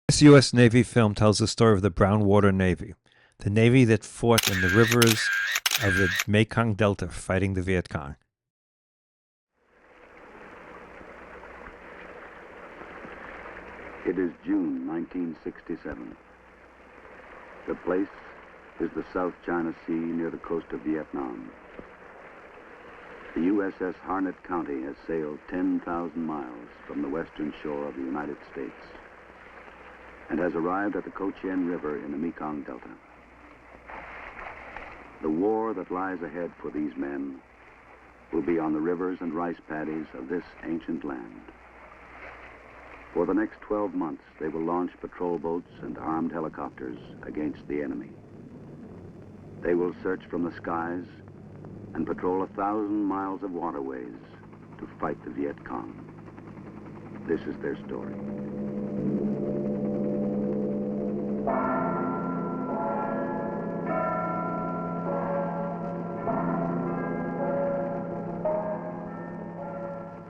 This U.S. Navy film tells the story of the Brownwater Navy, the Navy that fought in the rivers of the Mekong Delta fighting the Viet Cong. It is June 1967. The place is the South China Sea near the coast of Vietnam. The USS Harnett County has sailed 10,000 miles from the western shore of the United States and has arrived at the Co Chien River in the Mekong Delta. The war that lies ahead for these men will be on the rivers and rice paddies of this ancient land. For the next 12 months, they will launch patrol boats and armed helicopters against the enemy. They will search from the skies and patrol 1,000 miles of waterways to fight the Viet Cong. This is their story.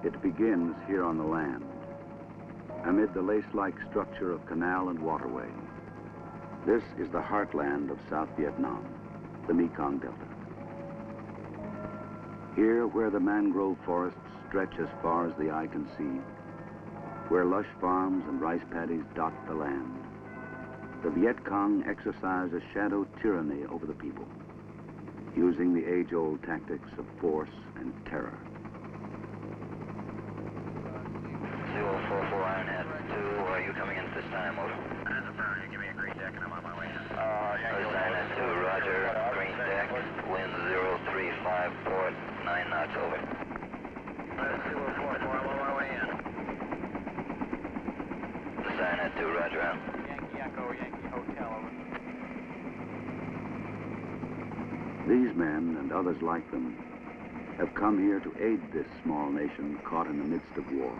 It begins here on the land, amid the lace-like structure of canal and waterway. This is the heartland of South Vietnam, the Mekong Delta. Here, where the mangrove forests stretch as far as the eye can see, where lush farms and rice paddies dot the land, the Viet Cong exercise a shadow tyranny over the people, using the age-old tactics of force and terror. 044 Harnett 2, are you coming in at this time? Over. That's affirmative. Give me a green deck and I'm on my way. Harnett 2, roger. Green deck, wind 035, port 9 knots, over. 044, I'm on my way in. Harnett 2, roger out. Yankee Echo, Yankee Hotel, over. These men and others like them have come here to aid this small nation caught in the midst of war.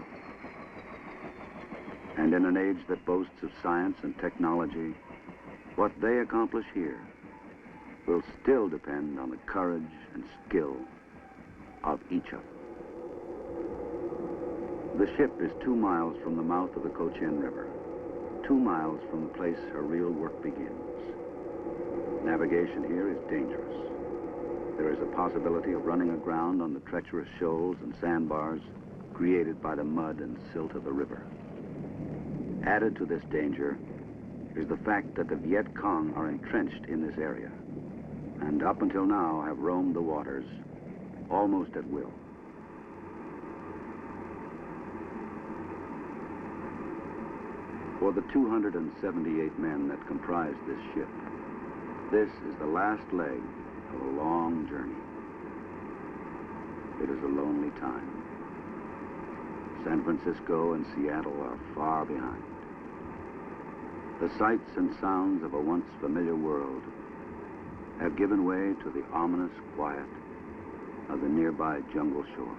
And in an age that boasts of science and technology, what they accomplish here will still depend on the courage and skill of each of them. The ship is 2 miles from the mouth of the Co Chien River, 2 miles from the place her real work begins. Navigation here is dangerous. There is a possibility of running aground on the treacherous shoals and sandbars created by the mud and silt of the river. Added to this danger is the fact that the Viet Cong are entrenched in this area and up until now have roamed the waters almost at will. For the 278 men that comprise this ship, this is the last leg of a long journey. It is a lonely time. San Francisco and Seattle are far behind. The sights and sounds of a once familiar world have given way to the ominous quiet of the nearby jungle shore.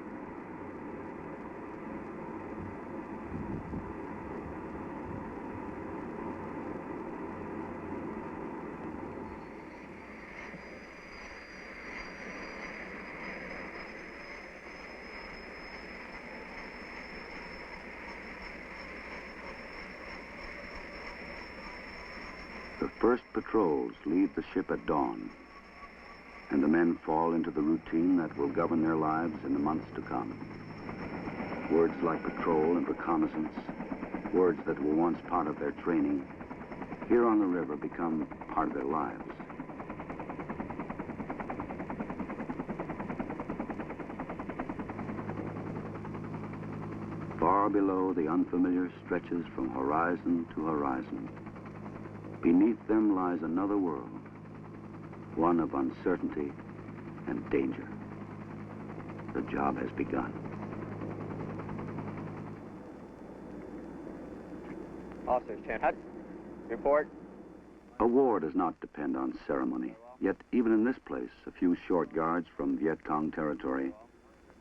The first patrols leave the ship at dawn, and the men fall into the routine that will govern their lives in the months to come. Words like patrol and reconnaissance, words that were once part of their training, here on the river become part of their lives. Far below, the unfamiliar stretches from horizon to horizon. Beneath them lies another world, one of uncertainty and danger. The job has begun. Officers, Chan. Report. A war does not depend on ceremony, yet even in this place, a few short yards from Viet Cong territory,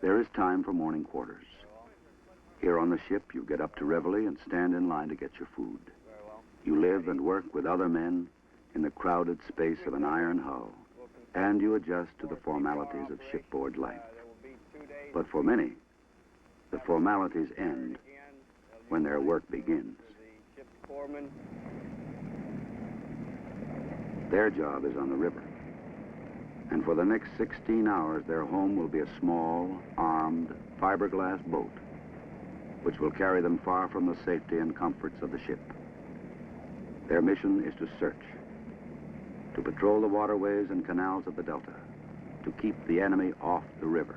there is time for morning quarters. Here on the ship, you get up to reveille and stand in line to get your food. You live and work with other men in the crowded space of an iron hull, and you adjust to the formalities of shipboard life. But for many, the formalities end when their work begins. Foreman. Their job is on the river. And for the next 16 hours, their home will be a small, armed, fiberglass boat, which will carry them far from the safety and comforts of the ship. Their mission is to search, to patrol the waterways and canals of the Delta, to keep the enemy off the river.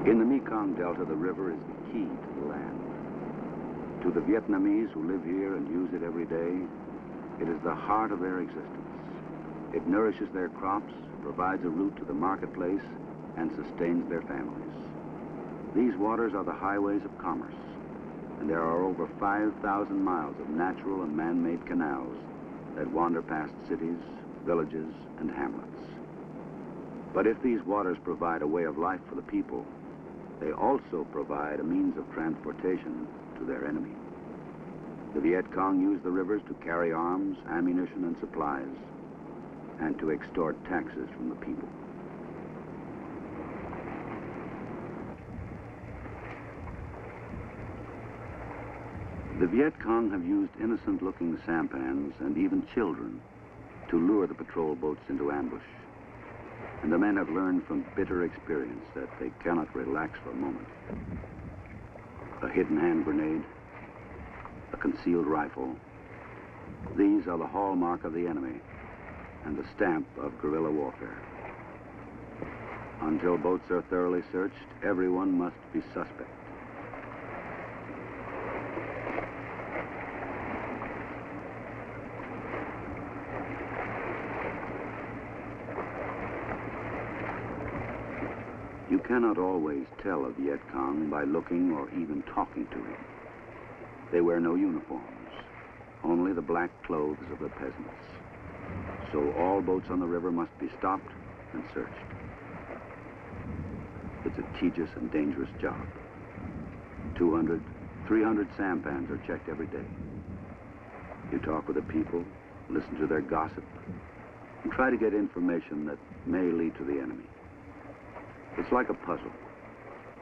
In the Mekong Delta, the river is the key to the land. To the Vietnamese who live here and use it every day, it is the heart of their existence. It nourishes their crops, provides a route to the marketplace, and sustains their families. These waters are the highways of commerce, and there are over 5,000 miles of natural and man-made canals that wander past cities, villages, and hamlets. But if these waters provide a way of life for the people, they also provide a means of transportation to their enemy. The Viet Cong use the rivers to carry arms, ammunition, and supplies, and to extort taxes from the people. The Viet Cong have used innocent-looking sampans and even children to lure the patrol boats into ambush. And the men have learned from bitter experience that they cannot relax for a moment. A hidden hand grenade, a concealed rifle, these are the hallmark of the enemy and the stamp of guerrilla warfare. Until boats are thoroughly searched, everyone must be suspect. You cannot always tell a Viet Cong by looking or even talking to him. They wear no uniforms, only the black clothes of the peasants. So all boats on the river must be stopped and searched. It's a tedious and dangerous job. 200, 300 sampans are checked every day. You talk with the people, listen to their gossip, and try to get information that may lead to the enemy. It's like a puzzle.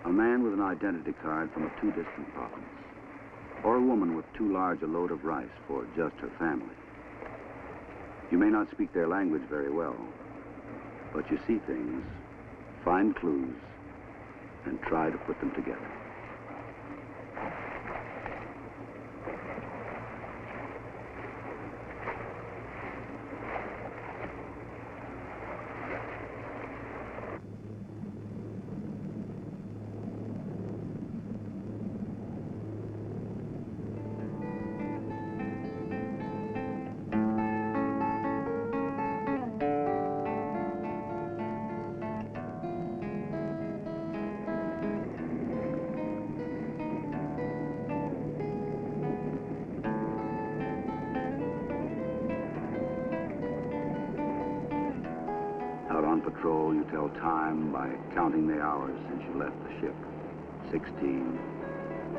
A man with an identity card from a too distant province, or a woman with too large a load of rice for just her family. You may not speak their language very well, but you see things, find clues, and try to put them together. Out on patrol, you tell time by counting the hours since you left the ship. 16,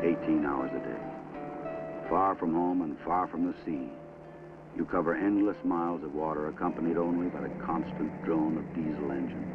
18 hours a day. Far from home and far from the sea, you cover endless miles of water accompanied only by the constant drone of diesel engines.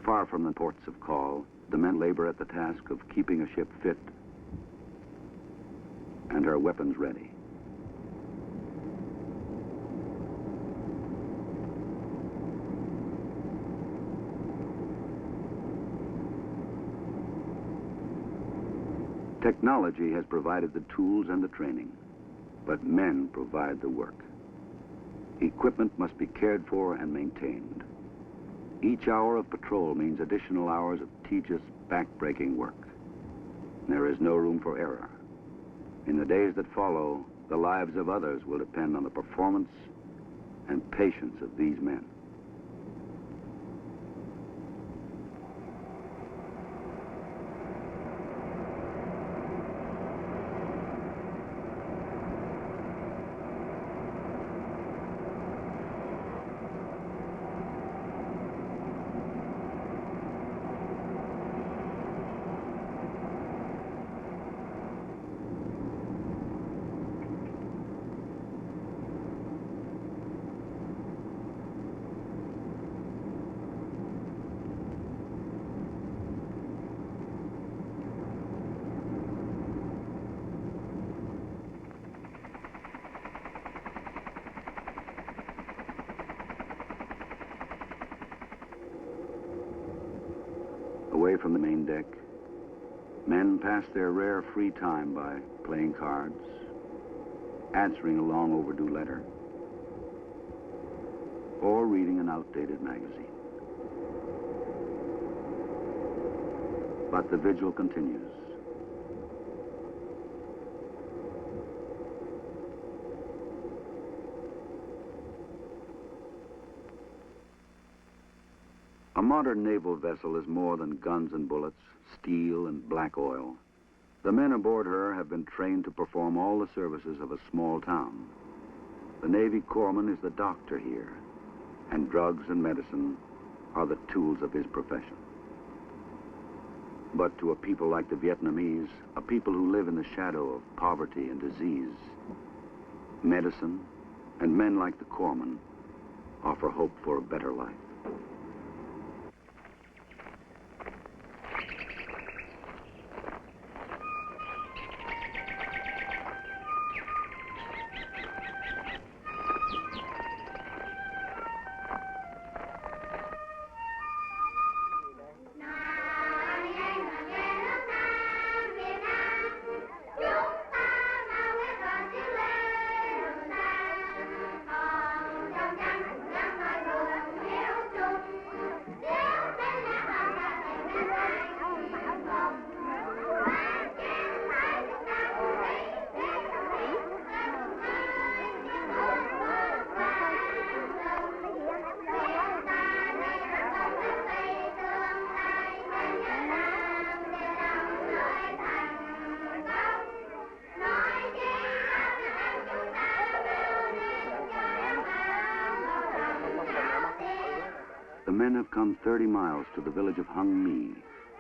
Far from the ports of call, the men labor at the task of keeping a ship fit and her weapons ready. Technology has provided the tools and the training, but men provide the work. Equipment must be cared for and maintained. Each hour of patrol means additional hours of tedious, back-breaking work. There is no room for error. In the days that follow, the lives of others will depend on the performance and patience of these men. Away from the main deck, men pass their rare free time by playing cards, answering a long overdue letter, or reading an outdated magazine. But the vigil continues. A modern naval vessel is more than guns and bullets, steel and black oil. The men aboard her have been trained to perform all the services of a small town. The Navy corpsman is the doctor here, and drugs and medicine are the tools of his profession. But to a people like the Vietnamese, a people who live in the shadow of poverty and disease, medicine and men like the corpsman offer hope for a better life. The men have come 30 miles to the village of Hung Mi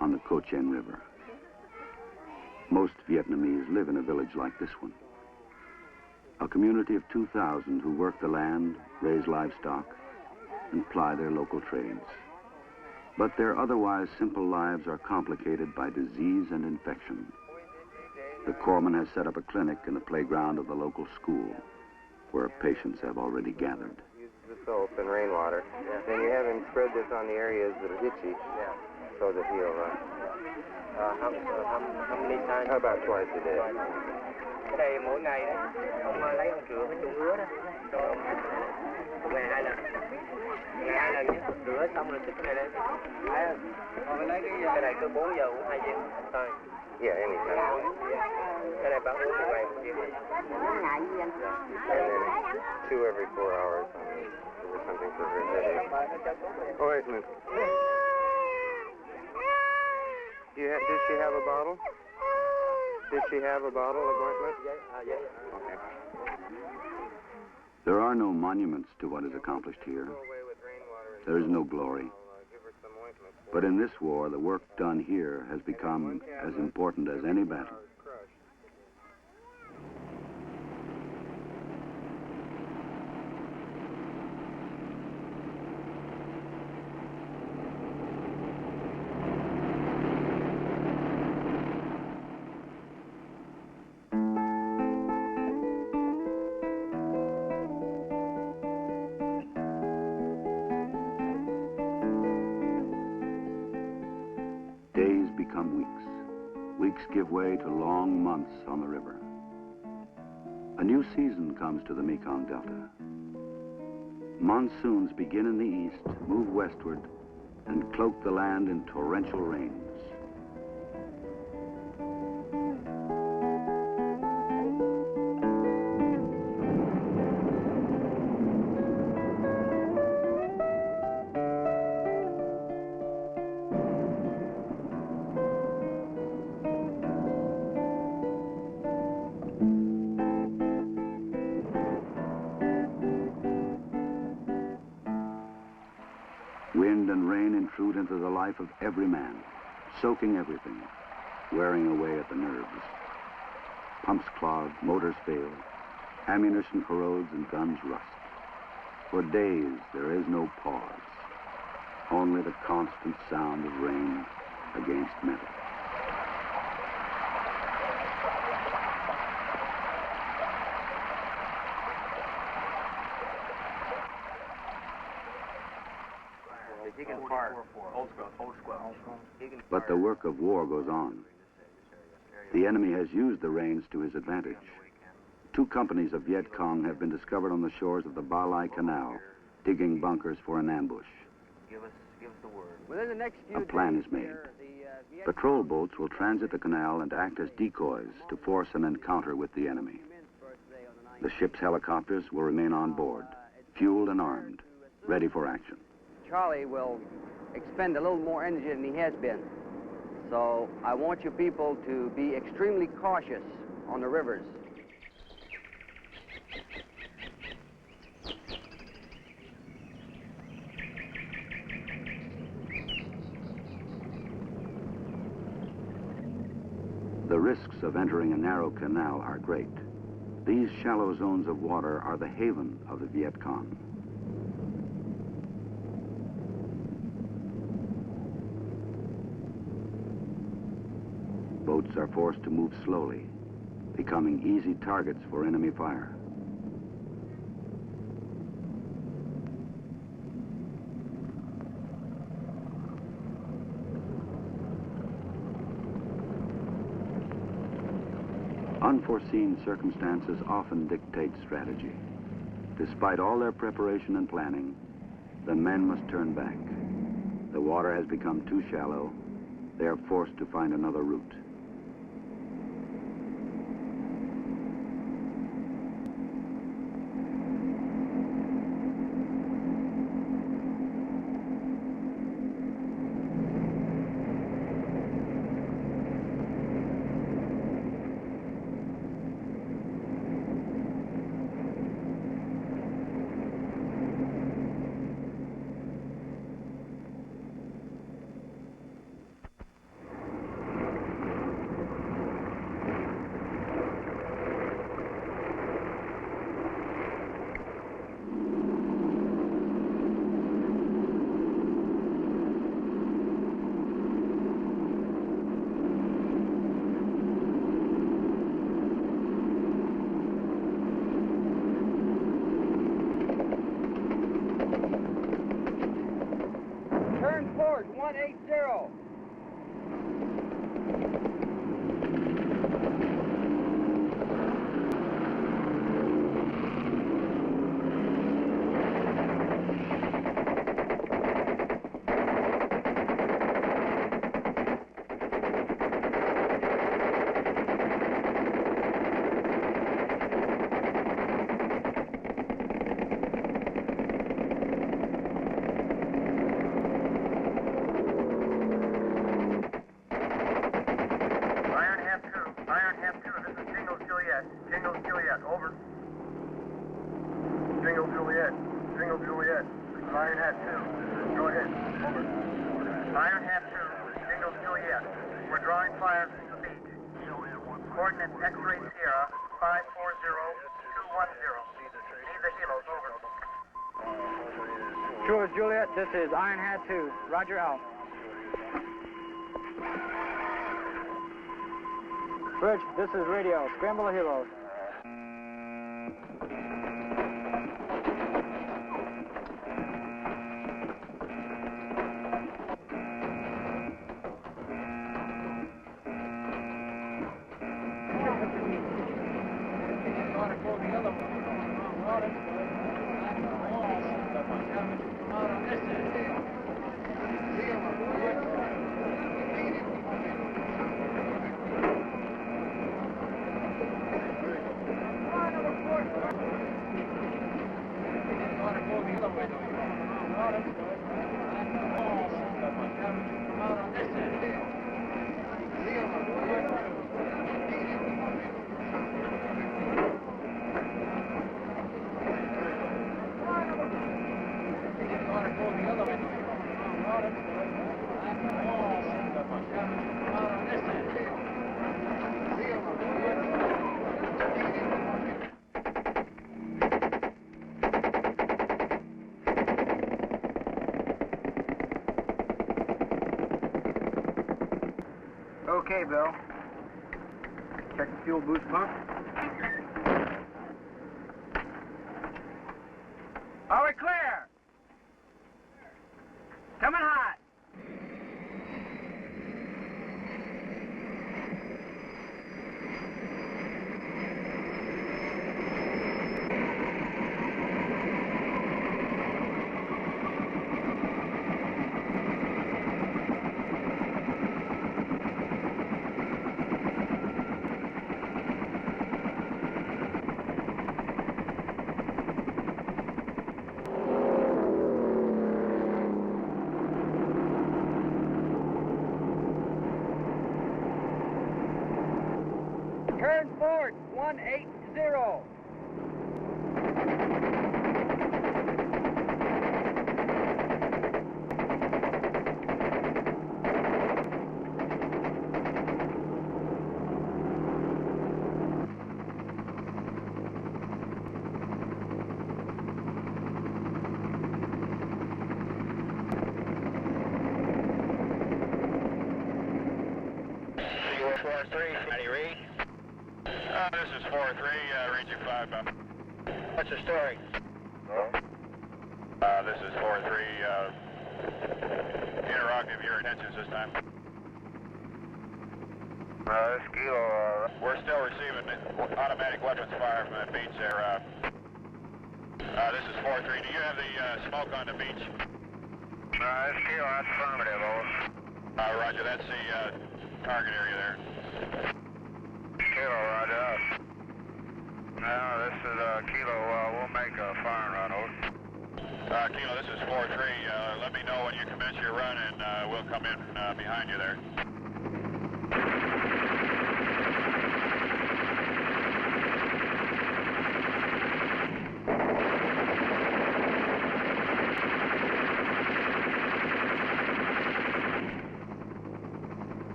on the Co Chien River. Most Vietnamese live in a village like this one. A community of 2,000 who work the land, raise livestock, and ply their local trades. But their otherwise simple lives are complicated by disease and infection. The corpsman has set up a clinic in the playground of the local school, where patients have already gathered. The soap and rainwater. Then you have him spread this on the areas that are itchy, so that he'll. How many times? About twice a day. Cái đây mỗi ngày đấy, ông lấy ông rửa cái chung ứa đó, cho ngày 2 lần. Ngày 2 lần nhé, rửa xong rồi xịt cái này lên. Còn lấy cái này cứ 4 giờ uống 2 viên. Thôi. Yeah, anytime. Cái này bạn uống một ngày 1 viên. And then 2 every 4 hours or something for her headache. Oh, wait a minute. Does she have a bottle? Did she have a bottle of ointment? Yeah. Okay. There are no monuments to what is accomplished here. There is no glory. But in this war, the work done here has become as important as any battle. Days become weeks. Weeks give way to long months on the river. A new season comes to the Mekong Delta. Monsoons begin in the east, move westward, and cloak the land in torrential rains. Wind and rain intrude into the life of every man, soaking everything, wearing away at the nerves. Pumps clog, motors fail, ammunition corrodes, and guns rust. For days, there is no pause, only the constant sound of rain against metal. But the work of war goes on. The enemy has used the rains to his advantage. 2 companies of Viet Cong have been discovered on the shores of the Ba Lai Canal, digging bunkers for an ambush. Within the next few A plan days is made. here, the Patrol boats will transit the canal and act as decoys to force an encounter with the enemy. The ship's helicopters will remain on board, fueled and armed, ready for action. Charlie will expend a little more energy than he has been. So I want you people to be extremely cautious on the rivers. The risks of entering a narrow canal are great. These shallow zones of water are the haven of the Viet Cong. Boats are forced to move slowly, becoming easy targets for enemy fire. Unforeseen circumstances often dictate strategy. Despite all their preparation and planning, the men must turn back. The water has become too shallow. They are forced to find another route. Turn port 180. Juliet. Iron Hat 2. Go ahead. Over. Iron Hat 2. Jingle Juliet. We're drawing fire from the beach. Coordinates X-ray Sierra 540210. Need the helos. Over. True, Juliet. This is Iron Hat 2. Roger out. Bridge, this is radio. Scramble the helos. Okay, Bill. Check the fuel boost pump. Are we clear? Coming hot. Turn forward, 180. This is 4-3, reaching 5. What's the story? This is 4-3, interrogative, your intentions this time. This Kilo, We're still receiving automatic weapons fire from the beach there. This is 4-3, do you have the smoke on the beach? this Kilo, that's affirmative, over. Roger, that's the target area there. Kilo, roger. Now, this is Kilo, we'll make a firing run, over. Kilo, this is 4-3, let me know when you commence your run and we'll come in behind you there.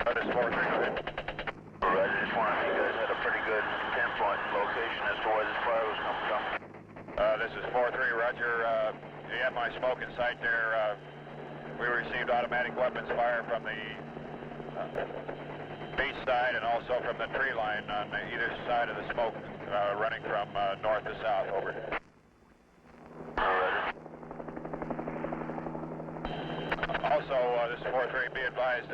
This is 4-3, go ahead. Roger, just wondering if you guys had a pretty good pinpoint location as to where this fire was coming from. This is 4-3, Roger. You have my smoke in sight there. We received automatic weapons fire from the beach side and also from the tree line on either side of the smoke running from north to south. Over. Roger. Also, this is 4-3, be advised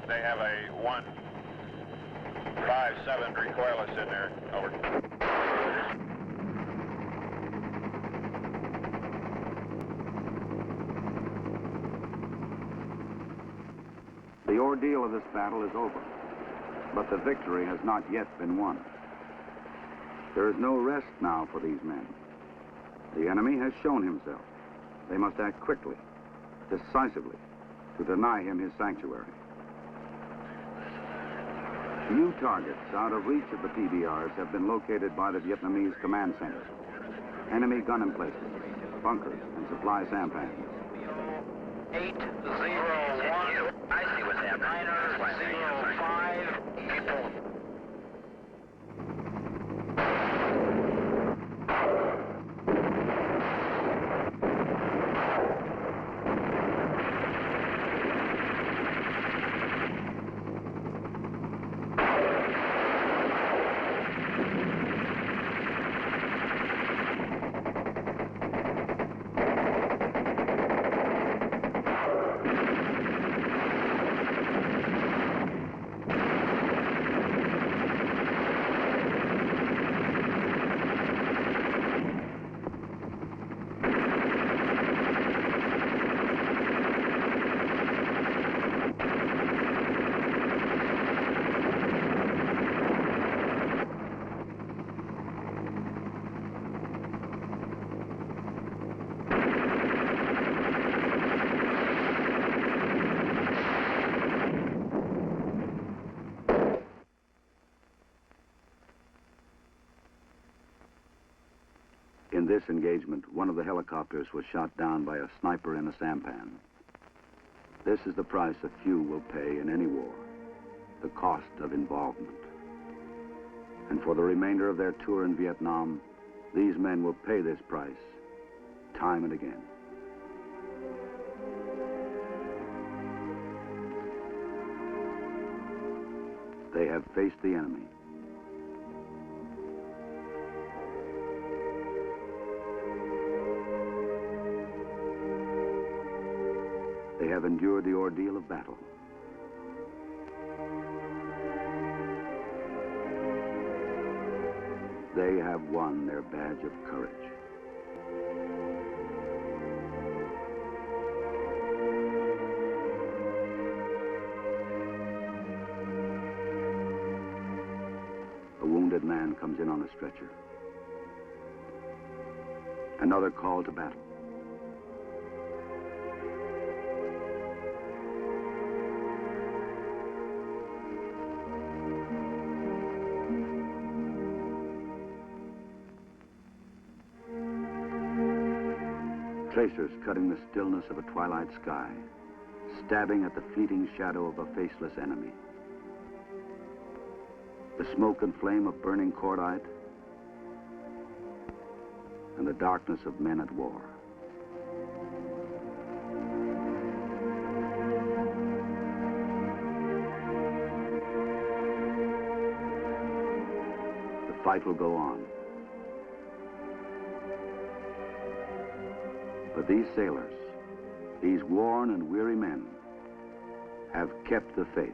they have a 157 recoilless in there. Over. The ordeal of this battle is over, but the victory has not yet been won. There is no rest now for these men. The enemy has shown himself. They must act quickly, decisively, to deny him his sanctuary. New targets out of reach of the PBRs have been located by the Vietnamese command center. Enemy gun emplacements, bunkers, and supply sampans. 801. I see what's happening. 905. In this engagement, one of the helicopters was shot down by a sniper in a sampan. This is the price a few will pay in any war, the cost of involvement. And for the remainder of their tour in Vietnam, these men will pay this price time and again. They have faced the enemy. They have endured the ordeal of battle. They have won their badge of courage. A wounded man comes in on a stretcher. Another call to battle. Tracers cutting the stillness of a twilight sky, stabbing at the fleeting shadow of a faceless enemy. The smoke and flame of burning cordite, and the darkness of men at war. The fight will go on. But these sailors, these worn and weary men, have kept the faith.